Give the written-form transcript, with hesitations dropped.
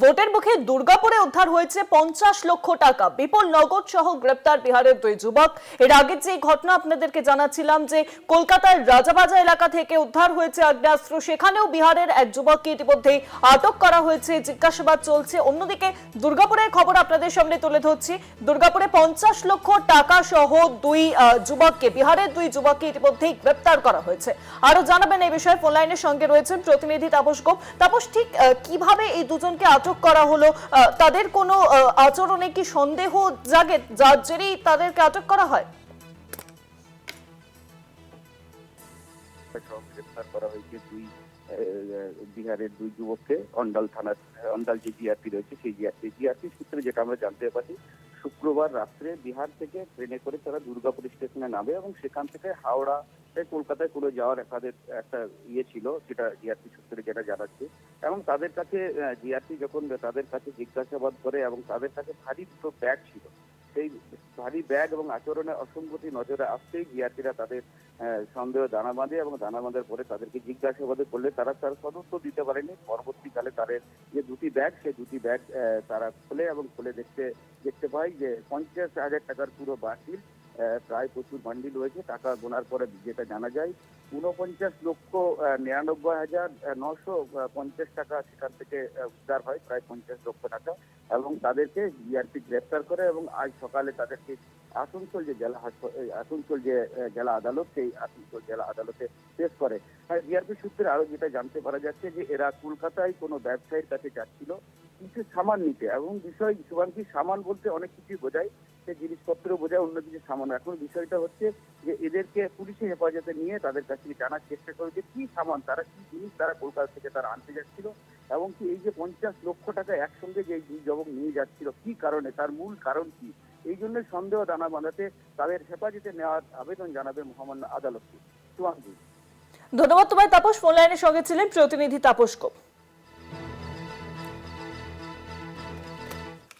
ভোটের মুখে দুর্গাপুরে উদ্ধার হয়েছে 50 লক্ষ টাকা। বিপুল নগদ সহ গ্রেপ্তার বিহারের দুই যুবক। এর আগে যে ঘটনা আপনাদেরকে জানাচ্ছিলাম যে কলকাতার রাজাবাজার এলাকা থেকে উদ্ধার হয়েছে আগ্নেয়াস্ত্র, সেখানেও বিহারের এক যুবককে ইতিমধ্যে আটক করা হয়েছে, জিজ্ঞাসাবাদ চলছে। অন্যদিকে দুর্গাপুরের খবর আপনাদের সামনে তুলে ধরছি। দুর্গাপুরে 50 লক্ষ টাকা সহ দুই যুবককে, বিহারের দুই যুবককে ইতিমধ্যেই গ্রেপ্তার করা হয়েছে। আরো জানাবেন এই বিষয়ে ফোন লাইনের সঙ্গে রয়েছেন প্রতিনিধি তাপস গোপ। তাপস, ঠিক কিভাবে এই দুজনকে আটক করা হলো? তাদের কোনো আচরণে কি সন্দেহ জাগে যার জেরেই তাদেরকে আটক করা হয়? গ্রেপ্তার করা হয়েছে বিহারের দুই যুবককে। অন্ডাল থানার অন্ডাল যে জিআরপি রয়েছে সেই জিআরপি সূত্রে যেটা আমরা জানতে পারি, শুক্রবার রাত্রে বিহার থেকে ট্রেনে করে তারা দুর্গাপুর স্টেশনে নামে এবং সেখান থেকে হাওড়া কলকাতায় করে যাওয়ার তাদের একটা ছিল, সেটা জিআরপি সূত্রে যেটা জানাচ্ছে। এবং তাদের কাছে জিআরপি যখন তাদের কাছে জিজ্ঞাসাবাদ করে এবং তাদের কাছে ভারী দুটো ব্যাগ ছিল, সেই ভারী ব্যাগ এবং আচরণে অসঙ্গতি নজরে আসতেই জিআরপিরা তাদের সন্দেহ দানা বাঁধে এবং দানা বাঁধার পরে তাদেরকে জিজ্ঞাসাবাদ করলে তারা তার সদুত্তর দিতে পারেনি। পরবর্তীকালে তাদের যে দুটি ব্যাগ, সেই দুটি ব্যাগ তারা খোলে এবং খুলে দেখতে পায় যে 50,000 টাকার পুরো বাতিল, প্রায় প্রচুর বান্ডিল রয়েছে। টাকা গোনার পরে যেটা জানা যায় 49,99,950 টাকা সেখান থেকে উদ্ধার হয়, প্রায় 50 লক্ষ টাকা। এবং তাদেরকে জিআরপি গ্রেপ্তার করে এবং আজ সকালে তাদেরকে আসানসোল যে জেলা আদালত, সেই আসানসোল জেলা আদালতে পেশ করে। জিআরপি সূত্রে আরো যেটা জানতে পারা যাচ্ছে যে এরা কলকাতায় কোনো ব্যবসায়ীর কাছে যাচ্ছিল কিছু সামান নিতে। এবং বিষয় শুভাঙ্কি, সামান বলতে অনেক কিছুই বোঝায়, সে জিনিসপত্র বোঝায়, অন্য কিছু সামান। এখন বিষয়টা হচ্ছে যে এদেরকে পুলিশের হেফাজতে নিয়ে তাদের কাছ থেকে জানার চেষ্টা করে যে কি সামান, তারা কি জিনিস তারা কলকাতা থেকে তারা আনতে যাচ্ছিল এবং কি এই যে 50 লক্ষ টাকা একসঙ্গে যে দুই যুবক নিয়ে যাচ্ছিল কি কারণে, তার মূল কারণ কি, এই জন্য সন্দেহ দানা বাঁধাতে তাদের হেফাজতে নেওয়ার আবেদন জানাবে মহামান্য আদালতকে। শুভাঙ্কি, ধন্যবাদ তোমায় তাপস। ফোন লাইনের সঙ্গে ছিলেন প্রতিনিধি তাপস গোপ।